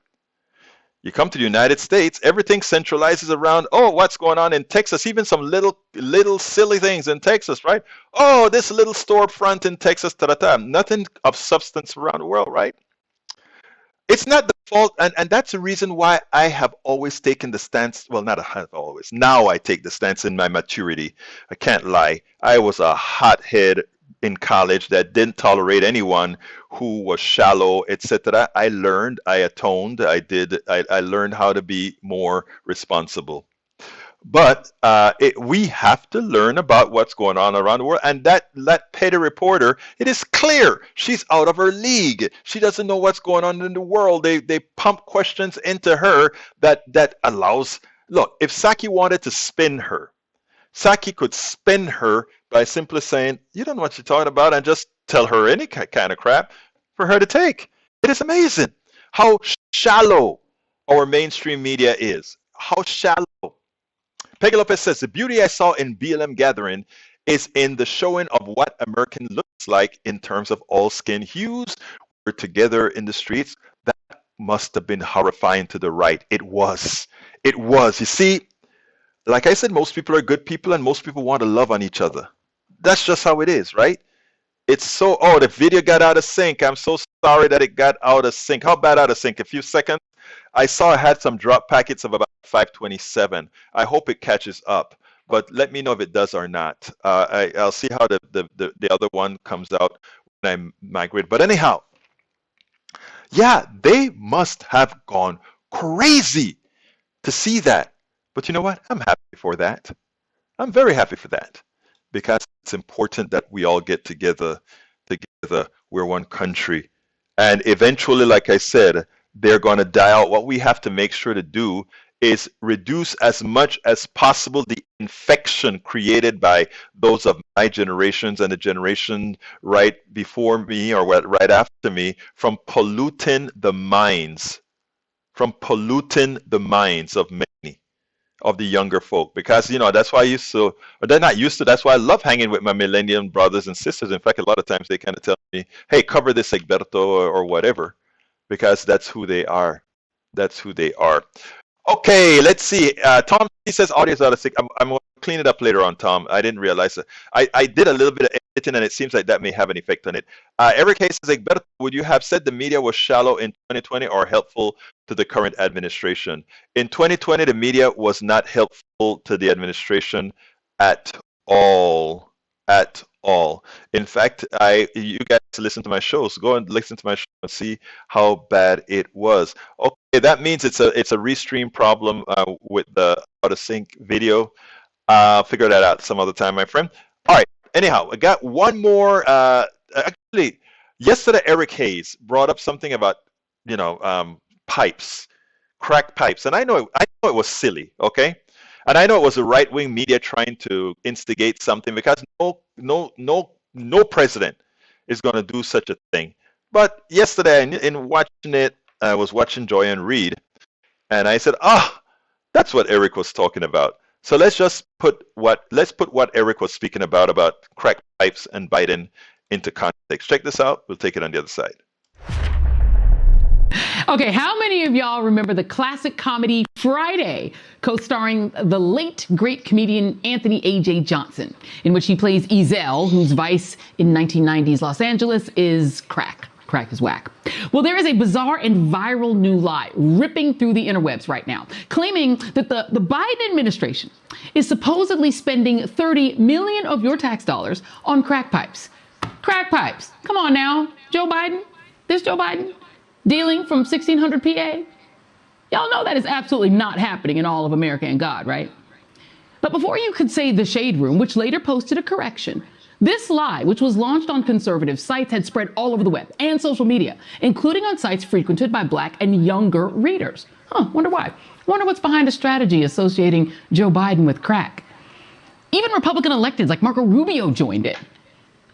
You come to the United States, everything centralizes around, oh, what's going on in Texas? Even some little silly things in Texas, right? Oh, this little storefront in Texas, nothing of substance around the world, right? It's not the fault, and that's the reason why I have always taken the stance. Well, not always. Now I take the stance in my maturity. I can't lie. I was a hothead in college that didn't tolerate anyone who was shallow, etc. I learned, I atoned, I learned how to be more responsible. But we have to learn about what's going on around the world. And that petty reporter, it is clear she's out of her league. She doesn't know what's going on in the world. They pump questions into her that allows. Look, if Psaki wanted to spin her, Psaki could spin her by simply saying, "You don't know what you're talking about," and just tell her any kind of crap for her to take. It is amazing how shallow our mainstream media is. How shallow. Peggy Lopez says, the beauty I saw in BLM gathering is in the showing of what American looks like in terms of all skin hues. We're together in the streets. That must have been horrifying to the right. It was. It was. You see, like I said, most people are good people and most people want to love on each other. That's just how it is, right? It's so, oh, the video got out of sync. I'm so sorry that it got out of sync. How bad out of sync? A few seconds? I saw I had some drop packets of about 527. I hope it catches up, but let me know if it does or not. I'll see how the other one comes out when I migrate. But anyhow, yeah, they must have gone crazy to see that. But you know what? I'm happy for that. I'm very happy for that, because it's important that we all get together. We're one country. And eventually, like I said, they're going to die out. What we have to make sure to do is reduce as much as possible the infection created by those of my generations and the generation right before me or right after me from polluting the minds of many of the younger folk. Because, that's why I used to, or they're not used to, that's why I love hanging with my millennium brothers and sisters. In fact, a lot of times they kind of tell me, hey, cover this Egberto or whatever, because that's who they are. That's who they are. Okay, let's see. Tom, he says audio's out of sync. I'm going to clean it up later on, Tom. I didn't realize it. I did a little bit of editing, and it seems like that may have an effect on it. Eric Hayes says, Egberto, would you have said the media was shallow in 2020 or helpful to the current administration? In 2020, the media was not helpful to the administration at all. at all. In fact, you guys listen to my shows. Go and listen to my show and see how bad it was. Okay, that means it's a restream problem with the out of sync video. Figure that out some other time, my friend. All right. Anyhow, I got one more. Actually, yesterday Eric Hayes brought up something about pipes, cracked pipes, and I know it was silly. Okay. And I know it was the right-wing media trying to instigate something because no president is going to do such a thing. But yesterday, in watching it, I was watching Joy and Reid, and I said, that's what Eric was talking about. So let's put what Eric was speaking about crack pipes and Biden into context. Check this out. We'll take it on the other side. Okay, how many of y'all remember the classic comedy Friday, co-starring the late great comedian Anthony A.J. Johnson, in which he plays Ezel, whose vice in 1990s Los Angeles is crack. Crack is whack. Well, there is a bizarre and viral new lie ripping through the interwebs right now, claiming that the Biden administration is supposedly spending $30 million of your tax dollars on crack pipes. Crack pipes. Come on now, Joe Biden. This Joe Biden? Dealing from 1600 PA? Y'all know that is absolutely not happening in all of America and God, right? But before you could say the Shade Room, which later posted a correction, this lie, which was launched on conservative sites, had spread all over the web and social media, including on sites frequented by Black and younger readers. Wonder why? Wonder what's behind a strategy associating Joe Biden with crack. Even Republican electeds like Marco Rubio joined it.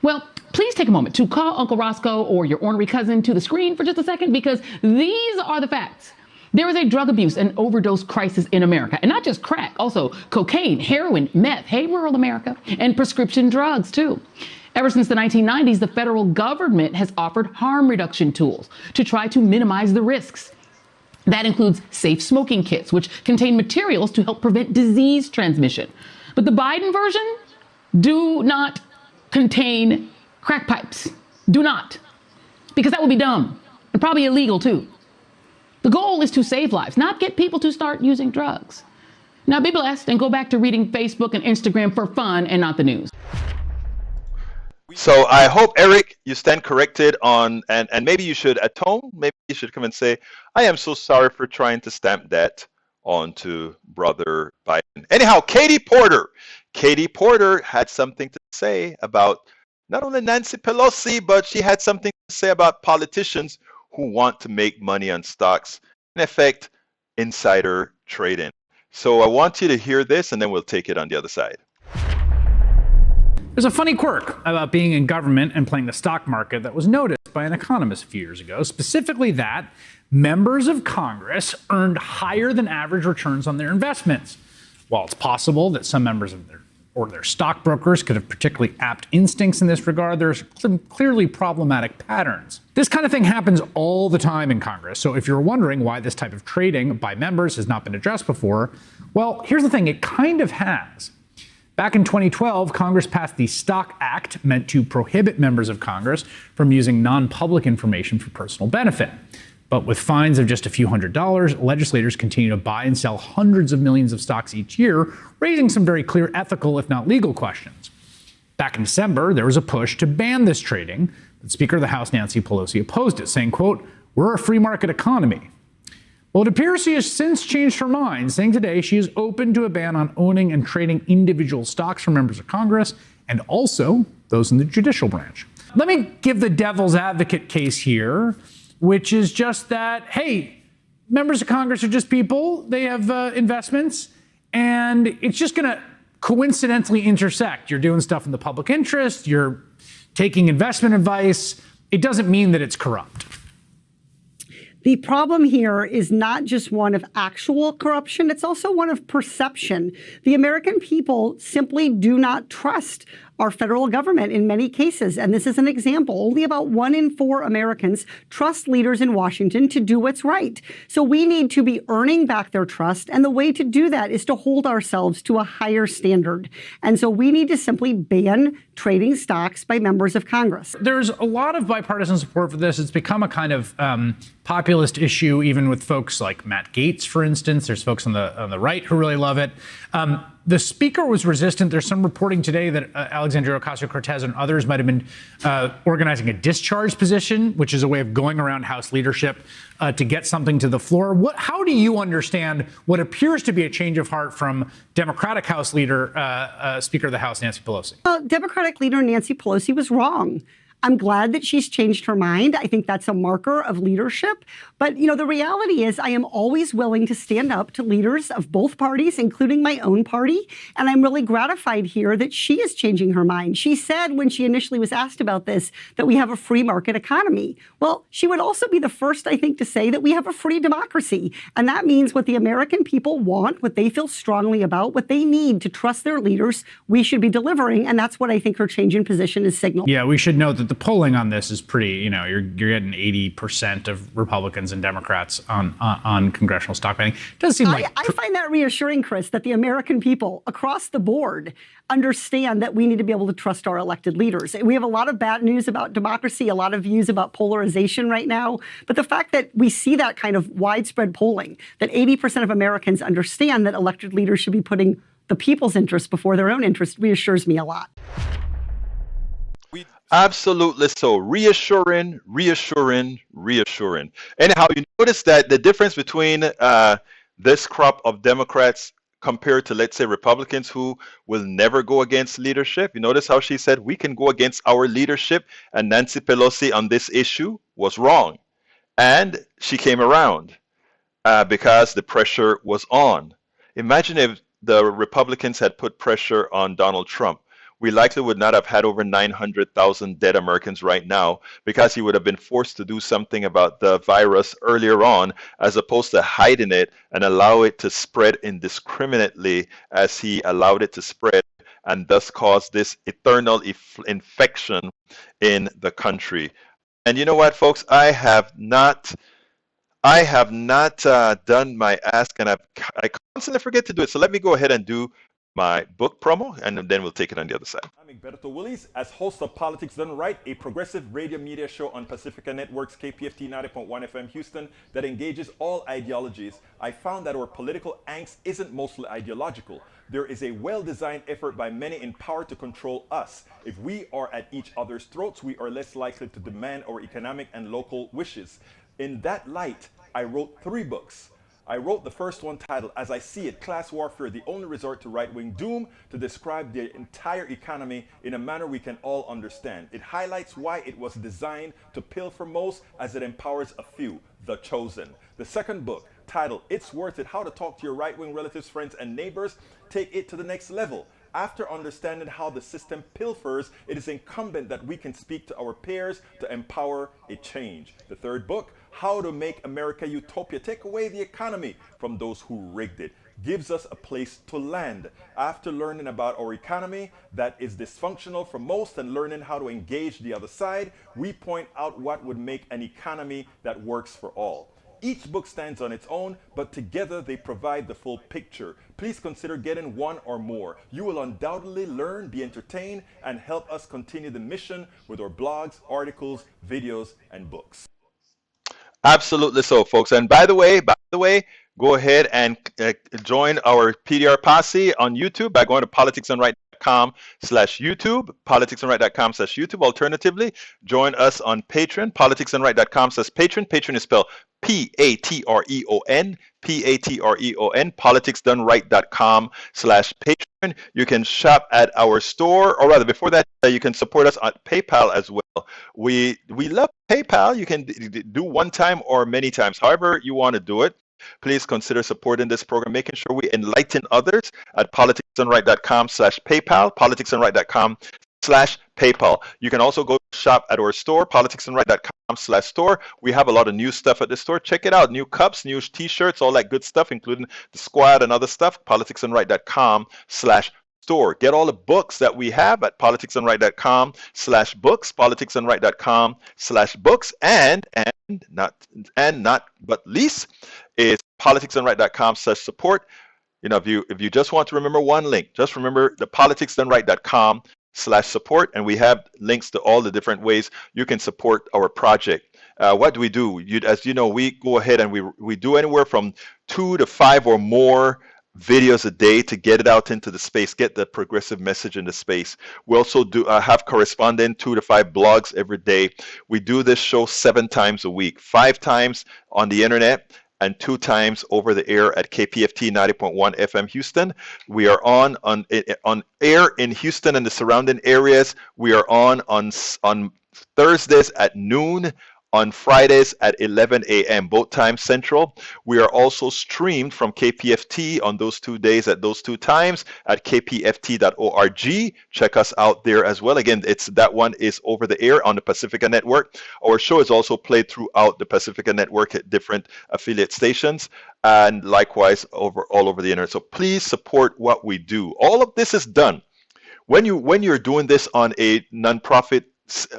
Well, please take a moment to call Uncle Roscoe or your ornery cousin to the screen for just a second, because these are the facts. There is a drug abuse and overdose crisis in America, and not just crack, also cocaine, heroin, meth, hey, rural America, and prescription drugs too. Ever since the 1990s, the federal government has offered harm reduction tools to try to minimize the risks. That includes safe smoking kits, which contain materials to help prevent disease transmission. But the Biden version do not contain crack pipes. Do not. Because that would be dumb and probably illegal too. The goal is to save lives, not get people to start using drugs. Now be blessed and go back to reading Facebook and Instagram for fun and not the news. So I hope, Eric, you stand corrected on, and maybe you should atone. Maybe you should come and say, I am so sorry for trying to stamp that onto Brother Biden. Anyhow, Katie Porter had something to say about not only Nancy Pelosi, but she had something to say about politicians who want to make money on stocks, in effect, insider trading. So I want you to hear this, and then we'll take it on the other side. There's a funny quirk about being in government and playing the stock market that was noticed by an economist a few years ago, specifically that members of Congress earned higher than average returns on their investments. While it's possible that some members of their stockbrokers could have particularly apt instincts in this regard, there's some clearly problematic patterns. This kind of thing happens all the time in Congress. So if you're wondering why this type of trading by members has not been addressed before, well, here's the thing, it kind of has. Back in 2012, Congress passed the Stock Act, meant to prohibit members of Congress from using non-public information for personal benefit. But with fines of just a few $100s, legislators continue to buy and sell hundreds of millions of stocks each year, raising some very clear ethical, if not legal, questions. Back in December, there was a push to ban this trading, but Speaker of the House Nancy Pelosi opposed it, saying, quote, "We're a free market economy." Well, it appears she has since changed her mind, saying today she is open to a ban on owning and trading individual stocks for members of Congress and also those in the judicial branch. Let me give the devil's advocate case here, which is just that, hey, members of Congress are just people. They have investments, and it's just going to coincidentally intersect. You're doing stuff in the public interest. You're taking investment advice. It doesn't mean that it's corrupt. The problem here is not just one of actual corruption, it's also one of perception. The American people simply do not trust our federal government in many cases. And this is an example. Only about 1 in 4 Americans trust leaders in Washington to do what's right. So we need to be earning back their trust. And the way to do that is to hold ourselves to a higher standard. And so we need to simply ban trading stocks by members of Congress. There's a lot of bipartisan support for this. It's become a kind of populist issue, even with folks like Matt Gaetz, for instance. There's folks on the right who really love it. The speaker was resistant. There's some reporting today that Alexandria Ocasio-Cortez and others might have been organizing a discharge position, which is a way of going around House leadership to get something to the floor. How do you understand what appears to be a change of heart from Democratic House leader, Speaker of the House, Nancy Pelosi? Well, Democratic leader Nancy Pelosi was wrong. I'm glad that she's changed her mind. I think that's a marker of leadership. But, the reality is I am always willing to stand up to leaders of both parties, including my own party. And I'm really gratified here that she is changing her mind. She said when she initially was asked about this that we have a free market economy. Well, she would also be the first, I think, to say that we have a free democracy. And that means what the American people want, what they feel strongly about, what they need to trust their leaders, we should be delivering. And that's what I think her change in position is signaling. Yeah, we should note that the polling on this is pretty, you're getting 80% of Republicans and Democrats on congressional stock banning. It does seem like I find that reassuring, Chris, that the American people across the board understand that we need to be able to trust our elected leaders. We have a lot of bad news about democracy, a lot of views about polarization right now. But the fact that we see that kind of widespread polling, that 80% of Americans understand that elected leaders should be putting the people's interests before their own interests reassures me a lot. Absolutely so. Reassuring. Anyhow, you notice that the difference between this crop of Democrats compared to, let's say, Republicans who will never go against leadership. You notice how she said we can go against our leadership, and Nancy Pelosi on this issue was wrong. And she came around because the pressure was on. Imagine if the Republicans had put pressure on Donald Trump. We likely would not have had over 900,000 dead Americans right now because he would have been forced to do something about the virus earlier on, as opposed to hiding it and allow it to spread indiscriminately as he allowed it to spread, and thus cause this eternal infection in the country. And you know what, folks? I have not done my ask, and I constantly forget to do it. So let me go ahead and do my book promo, and then we'll take it on the other side. I'm Egberto Willies, as host of Politics Done Right, a progressive radio media show on Pacifica Network's KPFT 90.1 FM Houston that engages all ideologies. I found that our political angst isn't mostly ideological. There is a well-designed effort by many in power to control us. If we are at each other's throats, we are less likely to demand our economic and local wishes. In that light, I wrote 3 books. I wrote the first one titled, As I See It, Class Warfare, the Only Resort to Right-Wing Doom, to describe the entire economy in a manner we can all understand. It highlights why it was designed to pilfer most as it empowers a few, the chosen. The second book, titled, It's Worth It, How to Talk to Your Right-Wing Relatives, Friends, and Neighbors, take it to the next level. After understanding how the system pilfers, it is incumbent that we can speak to our peers to empower a change. The third book, How to Make America Utopia, Take Away the Economy from Those Who Rigged It, gives us a place to land. After learning about our economy that is dysfunctional for most and learning how to engage the other side, we point out what would make an economy that works for all. Each book stands on its own, but together they provide the full picture. Please consider getting one or more. You will undoubtedly learn, be entertained, and help us continue the mission with our blogs, articles, videos, and books. Absolutely so, folks. And by the way, go ahead and join our PDR posse on YouTube by going to politicsandright.com/YouTube, politicsandright.com/YouTube. Alternatively, join us on Patreon, politicsandright.com/Patreon. Patreon is spelled Patreon, politicsdoneright.com/Patreon. You can shop at our store, or rather, before that, you can support us on PayPal as well. We love PayPal. You can do one time or many times, however you want to do it. Please consider supporting this program, making sure we enlighten others at politicsandright.com/PayPal, politicsandright.com/PayPal. You can also go shop at our store, politicsandright.com/store. We have a lot of new stuff at the store. Check it out. New cups, new t-shirts, all that good stuff, including the squad and other stuff, politicsandright.com/store. Get all the books that we have at politicsandright.com/books, politicsandright.com/books, and not but least is politicsandright.com/support. If you just want to remember one link, just remember the politicsdoneright.com/support, and we have links to all the different ways you can support our project. What do? As you know, we go ahead and we do anywhere from 2 to 5 or more videos a day to get it out into the space, get the progressive message into space. We also do have correspondent 2 to 5 blogs every day. We do this show 7 times a week, 5 times on the internet and 2 times over the air at KPFT 90.1 FM Houston. We are on air in Houston and the surrounding areas. We are on Thursdays at noon, on Fridays at 11 a.m., both times Central. We are also streamed from KPFT on those 2 days at those 2 times at kpft.org. Check us out there as well. Again, that one is over the air on the Pacifica Network. Our show is also played throughout the Pacifica Network at different affiliate stations and likewise all over the internet. So please support what we do. All of this is done when you're doing this on a nonprofit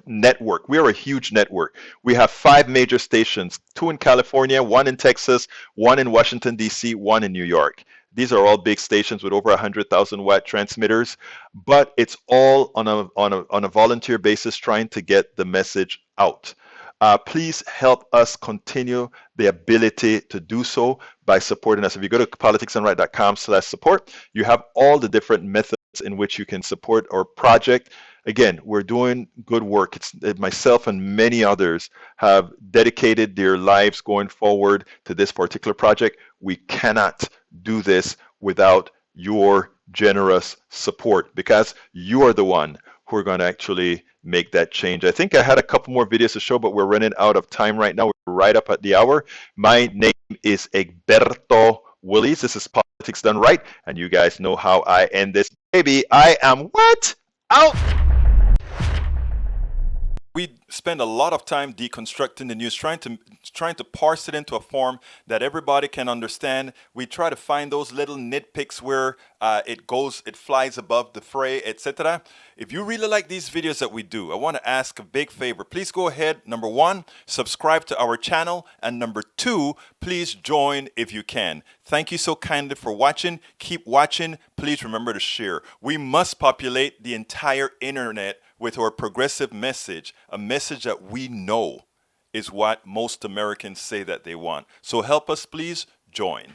network. We are a huge network. We have 5 major stations, 2 in California, 1 in Texas, 1 in Washington, D.C., 1 in New York. These are all big stations with over 100,000 watt transmitters, but it's all on a volunteer basis trying to get the message out. Please help us continue the ability to do so by supporting us. If you go to politicsandright.com/support, you have all the different methods in which you can support our project. Again, we're doing good work. Myself and many others have dedicated their lives going forward to this particular project. We cannot do this without your generous support because you are the one who are going to actually make that change. I think I had a couple more videos to show, but we're running out of time right now. We're right up at the hour. My name is Egberto Willies. This is Politics Done Right, and you guys know how I end this. Baby, I am what? Out! We spend a lot of time deconstructing the news, trying to parse it into a form that everybody can understand. We try to find those little nitpicks where it flies above the fray, etc. If you really like these videos that we do, I want to ask a big favor. Please go ahead, number 1, subscribe to our channel, and number 2, please join if you can. Thank you so kindly for watching. Keep watching. Please remember to share. We must populate the entire internet with our progressive message, a message that we know is what most Americans say that they want. So help us, please join.